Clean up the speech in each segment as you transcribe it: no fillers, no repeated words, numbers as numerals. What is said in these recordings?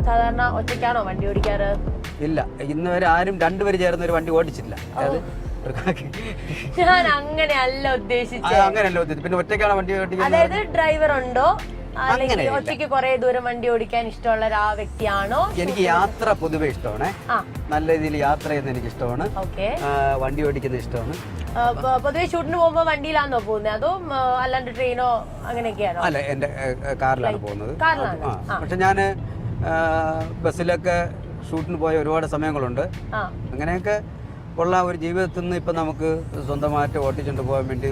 സാധാരണ ഒറ്റയ്ക്കാണോ വണ്ടി ഓടിക്കാറ്? ഇല്ല, ഇന്ന് വരെ ആരും രണ്ടുപേര് ചേർന്ന് ഒരു വണ്ടി ഓടിച്ചിട്ടില്ല. ഞാൻ അങ്ങനെയല്ല ഉദ്ദേശിച്ചത്. അങ്ങനെയല്ല ഉദ്ദേശിച്ചത്. പിന്നെ ഒറ്റയ്ക്കാണോ വണ്ടി ഓടിക്കുന്നത്? അതായത് ഡ്രൈവർ ഉണ്ടോ അല്ലെങ്കിൽ ഒറ്റയ്ക്ക് കുറെ ദൂരം വണ്ടി ഓടിക്കാൻ ഇഷ്ടമുള്ള ആ വ്യക്തിയാണോ? എനിക്ക് യാത്ര പൊതുവെ ഇഷ്ടമാണ്. നല്ല രീതിയിൽ യാത്ര ചെയ്യുന്നത് എനിക്ക് ഇഷ്ടമാണ്. വണ്ടി ഓടിക്കുന്നത് ഇഷ്ടമാണ്. പൊതുവെ ഷൂട്ടിന് പോകുമ്പോ വണ്ടിയിലാണോ പോകുന്നത് അതോ അല്ലാണ്ട് ട്രെയിനോ അങ്ങനെയൊക്കെയാണോ? അല്ല, എന്റെ കാറിലാണ് പോകുന്നത്. പക്ഷെ ഞാൻ ബസ്സിലൊക്കെ ഷൂട്ടിന് പോയ ഒരുപാട് സമയങ്ങളുണ്ട്. അങ്ങനെയൊക്കെ ഉള്ള ഒരു ജീവിതത്തിൽ നിന്ന് ഇപ്പം നമുക്ക് സ്വന്തമായിട്ട് ഓട്ടിച്ചുകൊണ്ട് പോകാൻ വേണ്ടി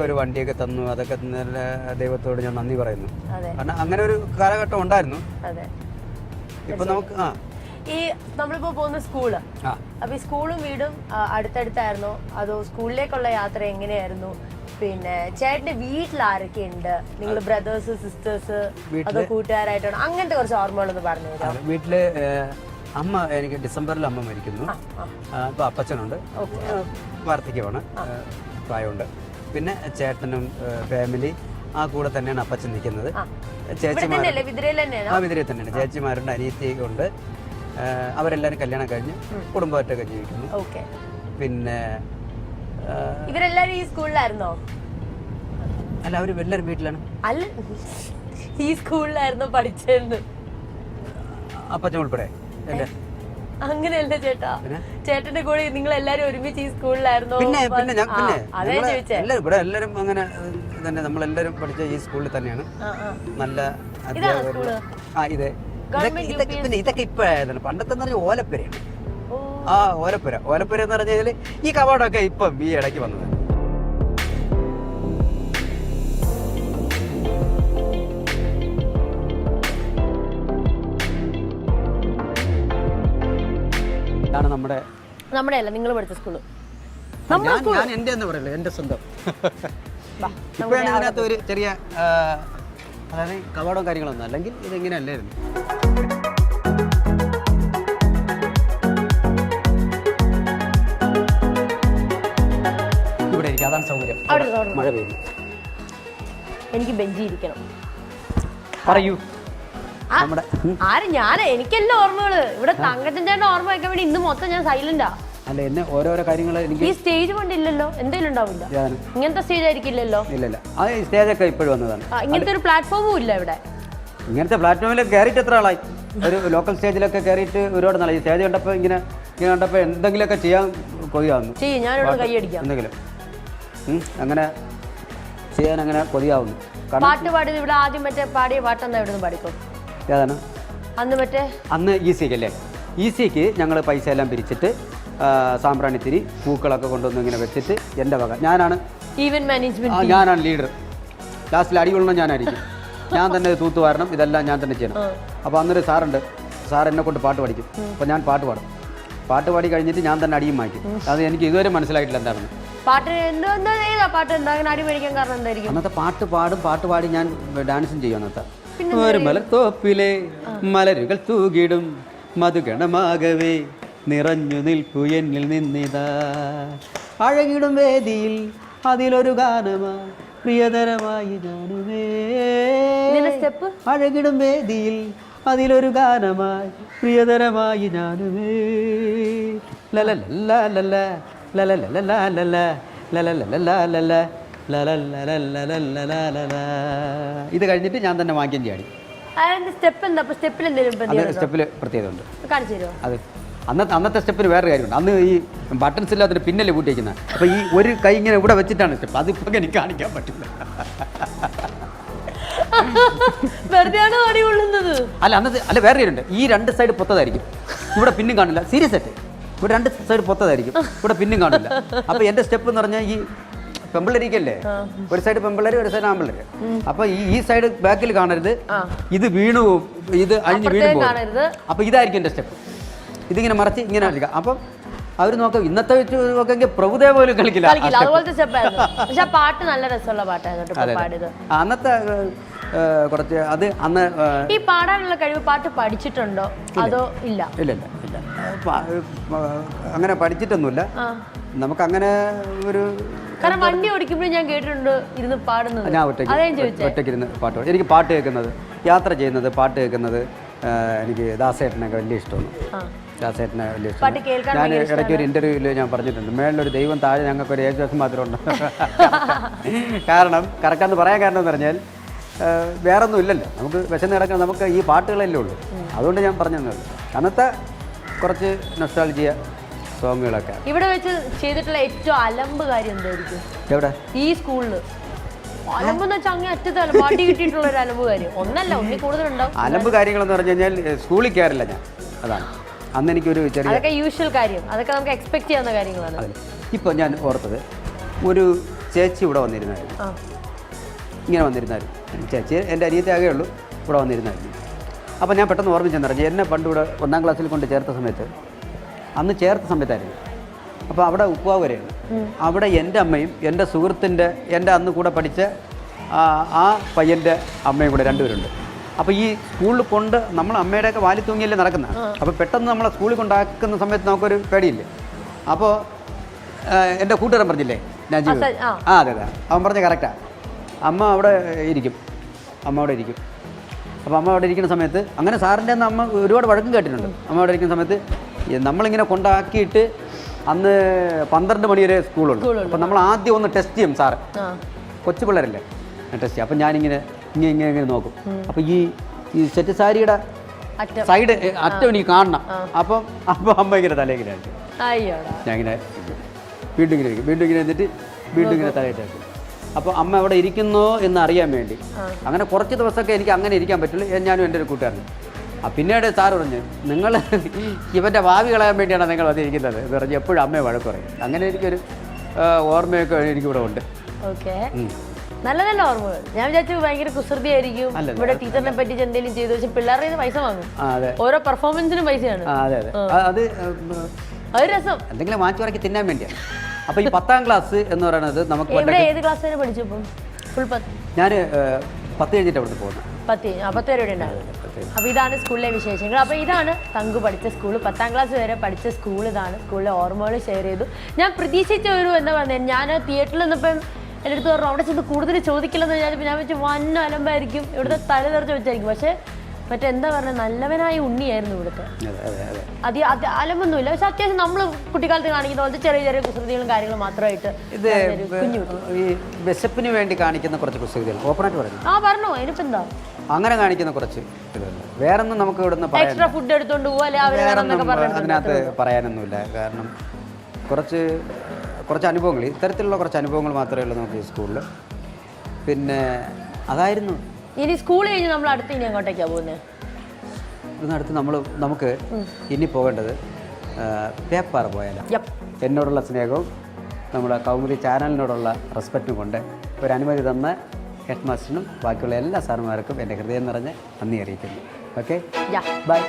ഒരു വണ്ടിയൊക്കെ തന്നു. അതൊക്കെ ദൈവത്തോട് ഞാൻ നന്ദി പറയുന്നു. കാരണം അങ്ങനെ ഒരു കാലഘട്ടം ഉണ്ടായിരുന്നു. ഇപ്പൊ നമുക്ക് ഈ നമ്മളിപ്പോ പോകുന്ന സ്കൂള്, അപ്പൊ ഈ സ്കൂളും വീടും അടുത്തടുത്തായിരുന്നോ അതോ സ്കൂളിലേക്കുള്ള യാത്ര എങ്ങനെയായിരുന്നു? പിന്നെ ചേട്ടന്റെ വീട്ടിൽ ആരൊക്കെ ഉണ്ട്? നിങ്ങൾ ബ്രദേഴ്സ് സിസ്റ്റേഴ്സ് അതോ കൂട്ടുകാരായിട്ടാണോ? അങ്ങനത്തെ കുറച്ച് ഓർമ്മകളൊന്ന് പറഞ്ഞു തരാം. വീട്ടില് അമ്മ, എനിക്ക് ഡിസംബറിൽ അമ്മ മരിക്കുന്നു. ഇപ്പൊ അപ്പച്ചനുണ്ട്, വാർദ്ധക്യമാണ്, പ്രായമുണ്ട്. പിന്നെ ചേട്ടനും ഫാമിലി ആ കൂടെ തന്നെയാണ് അപ്പച്ചൻ നിൽക്കുന്നത്. വിതിരയിൽ തന്നെയാണ്. ചേച്ചിമാരുണ്ട്, അനിയത്തിയുണ്ട്. അവരെല്ലാരും കല്യാണം കഴിഞ്ഞ് കുടുംബമായിട്ടൊക്കെ ജീവിക്കുന്നു. പിന്നെ ഇവരെല്ലാരും ഈ സ്കൂളിലായിരുന്നോ? അല്ല, അവര് എല്ലാരും വീട്ടിലാണ്. അല്ല, ഈ സ്കൂളിലായിരുന്നോ പഠിച്ചതെന്ന്? അപ്പച്ചൻ ഉൾപ്പെടെ. അങ്ങനെയല്ല ചേട്ടാ, ചേട്ടന്റെ കൂടെ നിങ്ങൾ എല്ലാരും ഒരുമിച്ച് ഈ സ്കൂളിലായിരുന്നോ? പിന്നെ ഇവിടെ എല്ലാരും അങ്ങനെ തന്നെ, നമ്മളെല്ലാരും പഠിച്ച ഈ സ്കൂളിൽ തന്നെയാണ്. നല്ല ഇതൊക്കെ ഇപ്പഴായതാണ്. പണ്ടത്തെ ഓലപ്പുരയാണ്. ഓലപ്പുര എന്ന് പറഞ്ഞാല് ഈ കവാടമൊക്കെ ഇപ്പം ഈ ഇടയ്ക്ക് വന്നത്. നമ്മുടെ അല്ല, നിങ്ങൾ പഠിച്ച സ്കൂള്. ഞാൻ എന്റെ എന്ന് പറയല്ലോ, എന്റെ സ്വന്തം. ഇപ്പോഴാണ് ഇതിനകത്ത് ഒരു ചെറിയ അതായത് കവാടവും കാര്യങ്ങളൊന്നും, അല്ലെങ്കിൽ ഇതെങ്ങനെ അല്ലായിരുന്നു. ഇവിടെ ഇരിക്കും, അതാണ് സൗകര്യം. മഴ പെയ്യുന്നു. എനിക്ക് ബെഞ്ചി ഇരിക്കണം. പറയൂ. എനിക്കെല്ലാം ഓർമ്മകള്. ഇവിടെ തങ്കച്ചന്റെ ഓർമ്മ വെക്കാൻ വേണ്ടി ഇന്ന് മൊത്തം ഞാൻ സൈലന്റാ. അല്ല, എന്നെ ഓരോരോ കാര്യങ്ങൾ ഈ സ്റ്റേജ് കൊണ്ടില്ലല്ലോ, എന്തെങ്കിലും ഉണ്ടാവില്ല. ഇങ്ങനത്തെ സ്റ്റേജ് ആയിരിക്കില്ലല്ലോ. ഇല്ല, അത് സ്റ്റേജൊക്കെ ഇപ്പോഴും വന്നതാണ്. ഇങ്ങനത്തെ ഒരു പ്ലാറ്റ്ഫോമും ഇല്ല ഇവിടെ. ഇങ്ങനത്തെ പ്ലാറ്റ്ഫോമിൽ കയറിയിട്ട് എത്ര ആളായി? ഒരു ലോക്കൽ സ്റ്റേജിലൊക്കെ കയറിയിട്ട് ഒരുപാട് നാളായി. സ്റ്റേജ് കണ്ടപ്പോൾ ഇങ്ങനെ കണ്ടപ്പോൾ എന്തെങ്കിലുമൊക്കെ ചെയ്യാൻ കൊതിയാവുന്നു. ഞാനിവിടെ കൈയടിക്കാം. എന്തെങ്കിലും അങ്ങനെ ചെയ്യാൻ അങ്ങനെ കൊതിയാവുന്നു. പാട്ട് പാടിയത് ഇവിടെ ആദ്യം മറ്റേ പാടിയ പാട്ടെന്നാ ഇവിടെ നിന്ന് പാടിക്കോ. ഏതാണ്? അന്ന് ഈസിക്ക് അല്ലേ? ഈസിക്ക് ഞങ്ങൾ പൈസ എല്ലാം പിരിച്ചിട്ട് സാമ്പ്രാണിത്തിരി പൂക്കളൊക്കെ കൊണ്ടുവന്ന് ഇങ്ങനെ വെച്ചിട്ട് എൻ്റെ വക ഞാനാണ് ലീഡർ. ലാസ്റ്റിൽ അടികൊള്ളണം ഞാനായിരിക്കും. ഞാൻ തന്നെ തൂത്ത് വാരണം, ഇതെല്ലാം ഞാൻ തന്നെ ചെയ്യണം. അപ്പോൾ അന്നൊരു സാറുണ്ട്, സാർ എന്നെ കൊണ്ട് പാട്ട് പഠിക്കും. അപ്പോൾ ഞാൻ പാട്ട് പാടും. പാട്ട് പാടി കഴിഞ്ഞിട്ട് ഞാൻ തന്നെ അടിയും വാങ്ങിക്കും. അത് എനിക്ക് ഇതുവരെ മനസ്സിലായിട്ടില്ല എന്താണെന്ന്. അന്നത്തെ പാട്ട് പാടി ഞാൻ ഡാൻസും ചെയ്യും. അന്നത്തെ ഒരു മലത്തോപ്പിലെ മലരുകൾ തൂകിടും മധുഗണമാകവേ നിറഞ്ഞു നിൽപ്പു എന്നിൽ നിന്നിതാ അഴകിടും വേദിയിൽ അതിലൊരു ഗാനമാ പ്രിയതരമായി ഞാനുമേ. അഴകിടും വേദിയിൽ അതിലൊരു ഗാനമായി പ്രിയതരമായി ഞാനുമേ. ഇത് കഴിഞ്ഞിട്ട് ഞാൻ തന്നെ വാങ്ങിക്കാൻ ചാടി. സ്റ്റെപ്പിൽ പ്രത്യേകത ഉണ്ട്. അത് അന്നത്തെ സ്റ്റെപ്പിന് വേറെ കാര്യമുണ്ട്. അന്ന് ഈ ബട്ടൺസ് ഇല്ലാത്തൊരു പിന്നല്ലേ കൂട്ടി വയ്ക്കുന്നത്. അപ്പോൾ ഈ ഒരു കൈ ഇങ്ങനെ ഇവിടെ വെച്ചിട്ടാണ് സ്റ്റെപ്പ്. അതിപ്പോൾ എനിക്ക് കാണിക്കാൻ പറ്റില്ല. അല്ല വേറെ കാര്യമുണ്ട്. ഈ രണ്ട് സൈഡ് പൊത്തതായിരിക്കും, ഇവിടെ പിന്നും കാണില്ല. സീരിയസ് ആയിട്ട് ഇവിടെ രണ്ട് സൈഡ് പൊത്തതായിരിക്കും, ഇവിടെ പിന്നും കാണില്ല. അപ്പോൾ എൻ്റെ സ്റ്റെപ്പ് എന്ന് പറഞ്ഞാൽ ഈ പെമ്പിള്ളരിക്കല്ലേ, ഒരു സൈഡ് പെമ്പിള്ളേര് ഒരു സൈഡ് ആമ്പിള്ളേര്. അപ്പൊ ഈ സൈഡ് ബാക്കിൽ കാണരുത്, ഇത് വീണു, ഇത് അഴിഞ്ഞ് വീണു പോകും. അപ്പൊ ഇതായിരിക്കും എൻ്റെ സ്റ്റെപ്പ്. ഇതിങ്ങനെ മറച്ച് ഇങ്ങനെ കളിക്കാം. അപ്പം അവർ നോക്കാം. ഇന്നത്തെ വെച്ച് നോക്കെങ്കിൽ പ്രഭുദേവ പോലും കളിക്കില്ല. പാട്ട് നല്ല രസമുള്ള പാട്ടായിരുന്നു അന്നത്തെ കുറച്ച്. അത് അന്ന് ഈ പാടാനുള്ള കഴിവ് പാട്ട് പഠിച്ചിട്ടുണ്ടോ അതോ ഇല്ല? ഇല്ല, അങ്ങനെ പഠിച്ചിട്ടൊന്നുമില്ല. നമുക്കങ്ങനെ ഒരു കാരണം വണ്ടി ഓടിക്കുമ്പോഴും ഞാൻ കേട്ടിട്ടുണ്ട് ഇരുന്ന് പാടുന്നത്. ഞാൻ ഒറ്റയ്ക്ക് ഇരുന്ന് പാട്ട് പാടും. എനിക്ക് പാട്ട് കേൾക്കുന്നത്, യാത്ര ചെയ്യുന്നത്, പാട്ട് കേൾക്കുന്നത്, എനിക്ക് ദാസേട്ടനൊക്കെ വലിയ ഇഷ്ടമാണ്. ആ. ദാസേട്ടനെ വലിയ പാട്ട് ഇഷ്ടമാണ്. കേൾക്കാൻ ഞാൻ ഇടയ്ക്ക് ഒരു ഇൻ്റർവ്യൂവിൽ ഞാൻ പറഞ്ഞിട്ടുണ്ട്, മേളിലൊരു ദൈവം താഴെ ഞങ്ങൾക്കൊരു യേശുദാസ് മാത്രമുണ്ട്. കാരണം കറക്റ്റാന്ന് പറയാൻ കാരണം എന്ന് പറഞ്ഞാൽ വേറൊന്നും ഇല്ലല്ലോ, നമുക്ക് വിശന്ന് കിടക്കാൻ നമുക്ക് ഈ പാട്ടുകളല്ലേ ഉള്ളൂ. അതുകൊണ്ട് ഞാൻ പറഞ്ഞതേ ഉള്ളൂ. അന്നത്തെ കുറച്ച് നൊസ്റ്റാൾജിയ സോങ്ങുകളൊക്കെ. ഇവിടെ വെച്ച് ചെയ്തിട്ടുള്ള ഏറ്റവും അലമ്പ് കാര്യം എന്തായിരിക്കും? എവിടെ? ഈ സ്കൂളിൽ അലമ്പെന്ന് വെച്ചാൽ അങ്ങേ അറ്റത്തല്ല പാട്ടി കിട്ടിയിട്ടുള്ള ഒരു അലമ്പ് കാര്യം. ഒന്നല്ല, ഒന്നിൽ കൂടുതലുണ്ടാവും. അലമ്പ് കാര്യങ്ങളെന്ന് പറഞ്ഞു കഴിഞ്ഞാൽ സ്കൂളിൽ കയറില്ല ഞാൻ, അതാണ് അന്ന് എനിക്കൊരു ചെറിയ. അതൊക്കെ യൂഷ്വൽ കാര്യം, അതൊക്കെ നമുക്ക് എക്സ്പെക്ട് ചെയ്യാവുന്ന കാര്യങ്ങളാണ്. അതെ. ഇപ്പോൾ ഞാൻ ഓർത്തത്, ഒരു ചേച്ചി ഇവിടെ വന്നിരുന്നായിരുന്നു, ഇങ്ങനെ വന്നിരുന്നായിരുന്നു. ചേച്ചി എൻ്റെ അനിയത്തെ ആകെ ഉള്ളൂ, ഇവിടെ വന്നിരുന്നായിരുന്നു. അപ്പോൾ ഞാൻ പെട്ടെന്ന് ഓർമ്മിച്ചെന്ന് പറഞ്ഞു, എന്നെ പണ്ട് ഇവിടെ 1ാം ക്ലാസ്സിൽ കൊണ്ട് ചേർത്ത സമയത്ത്, അന്ന് ചേർത്ത സമയത്തായിരുന്നു. അപ്പോൾ അവിടെ ഉപ്പുവാവ് വരെയാണ്. അവിടെ എൻ്റെ അമ്മയും എൻ്റെ സുഹൃത്തിൻ്റെ, എൻ്റെ അന്ന് കൂടെ പഠിച്ച ആ പയ്യൻ്റെ അമ്മയും കൂടെ രണ്ടുപേരുണ്ട്. അപ്പോൾ ഈ സ്കൂളിൽ കൊണ്ട് നമ്മൾ അമ്മയുടെയൊക്കെ വാലി തൂങ്ങിയല്ലേ നടക്കുന്നത്. അപ്പോൾ പെട്ടെന്ന് നമ്മളെ സ്കൂളിൽ കൊണ്ടാക്കുന്ന സമയത്ത് നമുക്കൊരു പേടിയില്ലേ. അപ്പോൾ എൻ്റെ കൂട്ടുകാരൻ പറഞ്ഞില്ലേ നജീബ്, അതെ അതെ, അവൻ പറഞ്ഞ കറക്റ്റാണ്. അമ്മ അവിടെ ഇരിക്കും. അപ്പോൾ അമ്മ അവിടെ ഇരിക്കുന്ന സമയത്ത്, അങ്ങനെ സാറിൻ്റെ അന്ന് അമ്മ ഒരുപാട് വഴക്കും കേട്ടിട്ടുണ്ട്. അമ്മ അവിടെ ഇരിക്കുന്ന സമയത്ത് നമ്മളിങ്ങനെ കൊണ്ടാക്കിയിട്ട്, അന്ന് 12 മണി വരെ സ്കൂളുണ്ട്. അപ്പോൾ നമ്മൾ ആദ്യം ഒന്ന് ടെസ്റ്റ് ചെയ്യും സാറ്, കൊച്ചു പിള്ളേരല്ലേ, ടെസ്റ്റ് ചെയ്യും. അപ്പം ഞാനിങ്ങനെ ഇങ്ങനെ നോക്കും. അപ്പോൾ ഈ സെറ്റ് സാരിയുടെ സൈഡ് അറ്റം എനിക്ക് കാണണം. അപ്പോൾ അമ്മ ഇങ്ങനെ തലയിങ്ങനെ ഞാൻ ഇങ്ങനെ വീണ്ടും ഇങ്ങനെ ഇരിക്കും, വീണ്ടും ഇങ്ങനെ എന്നിട്ട് വീണ്ടും ഇങ്ങനെ തലയിട്ടാക്കും. അപ്പോൾ അമ്മ അവിടെ ഇരിക്കുന്നോ എന്ന് അറിയാൻ വേണ്ടി. അങ്ങനെ കുറച്ച് ദിവസമൊക്കെ എനിക്ക് അങ്ങനെ ഇരിക്കാൻ പറ്റുള്ളൂ, ഞാനും എൻ്റെ ഒരു കൂട്ടുകാരനും. പിന്നീട് സാറ് പറഞ്ഞു, നിങ്ങൾ ഇവൻ്റെ ഭാവി കളയാൻ വേണ്ടിയാണ് നിങ്ങൾ വന്നിരിക്കുന്നത് എന്ന് പറഞ്ഞ് എപ്പോഴും അമ്മയെ വഴക്ക് പറയും. അങ്ങനെ എനിക്കൊരു ഓർമ്മയൊക്കെ എനിക്കിവിടെ ഉണ്ട്. ഓക്കെ, നല്ല നല്ല ഓർമ്മകൾ. ഞാൻ വിചാരിച്ചു ഭയങ്കര കുസൃതി ആയിരിക്കും, ഇവിടെ ടീച്ചറിനെ പറ്റി എന്തെങ്കിലും ചെയ്തു വെച്ചാൽ പിള്ളേരുടെ പൈസ വാങ്ങും. ഓരോ പെർഫോമൻസിനും പൈസയാണ്. അതെ അതെ, അത് രസം, എന്തെങ്കിലും മാറ്റി വറക്കി തിന്നാൻ വേണ്ടിയാണ്. അപ്പോൾ ഈ 10ാം ക്ലാസ് എന്ന് പറയുന്നത് നമുക്ക് ഏത് ക്ലാസ് വരെ പഠിച്ചു? ഫുൾ 10. ഞാൻ 10 കഴിഞ്ഞിട്ട് അവിടുന്ന് പോകുന്നത്. 10 വരെ ഉണ്ടായിരുന്നു. അപ്പോൾ ഇതാണ് സ്കൂളിലെ വിശേഷങ്ങൾ. അപ്പോൾ ഇതാണ് തങ്കു പഠിച്ച സ്കൂൾ, 10ാം ക്ലാസ് വരെ പഠിച്ച സ്കൂൾ. ഇതാണ് സ്കൂളിലെ ഓർമ്മകൾ ഷെയർ ചെയ്തു. ഞാൻ പ്രതീക്ഷിച്ച ഒരു എന്താ പറയുന്നത്, ഞാൻ തിയേറ്ററിൽ നിന്നപ്പം എൻ്റെ അടുത്ത് പറഞ്ഞു അവിടെ ചെന്ന് കൂടുതൽ ചോദിക്കില്ലെന്ന് വിചാരിച്ചപ്പോൾ ഞാൻ വെച്ച് വന്ന അലമ്പായിരിക്കും, ഇവിടുത്തെ തല തെറിച്ച് വെച്ചായിരിക്കും. പക്ഷേ മറ്റെന്താ പറയുക, നല്ലവനായ ഉണ്ണിയായിരുന്നു ഇവിടുത്തെ. അത് അലമ്പൊന്നുമില്ല, പക്ഷെ അത്യാവശ്യം നമ്മൾ കുട്ടിക്കാലത്ത് കാണിക്കുന്ന പോലത്തെ ചെറിയ ചെറിയ കുസൃതികളും കാര്യങ്ങളും മാത്രമായിട്ട്. ഇത് ഈ വിശപ്പിന് വേണ്ടി കാണിക്കുന്ന കുറച്ച് കുസൃതികൾ ഓപ്പണായിട്ട് പറഞ്ഞു. പറഞ്ഞോ, അതിനിപ്പോൾ എന്താ അങ്ങനെ കാണിക്കുന്ന കുറച്ച് ഇതുണ്ട്. വേറൊന്നും നമുക്ക് ഇവിടുന്ന് എക്സ്ട്രാ ഫുഡ് എടുത്തോണ്ട് പോവാ, അതിനകത്ത് പറയാനൊന്നുമില്ല. കാരണം കുറച്ച് അനുഭവങ്ങൾ, ഇത്തരത്തിലുള്ള കുറച്ച് അനുഭവങ്ങൾ മാത്രമേ ഉള്ളൂ നമുക്ക് ഈ സ്കൂളിൽ. പിന്നെ അതായിരുന്നു. ഇനി സ്കൂൾ കഴിഞ്ഞ് നമ്മൾ അടുത്ത് ഇനി എങ്ങോട്ടേക്കാണ് പോകുന്നത്? ഇതിനടുത്ത് നമുക്ക് ഇനി പോകേണ്ടത് പേപ്പാറ പോയാലും. എന്നോടുള്ള സ്നേഹവും നമ്മുടെ കൗമുദി ചാനലിനോടുള്ള റെസ്പെക്റ്റും കൊണ്ട് ഒരു അനുമതി തന്ന ഹെഡ് മാസ്റ്ററിനും ബാക്കിയുള്ള എല്ലാ സാറുമാർക്കും എൻ്റെ ഹൃദയം നിറഞ്ഞ് നന്ദി അറിയിക്കുന്നു. Okay, by.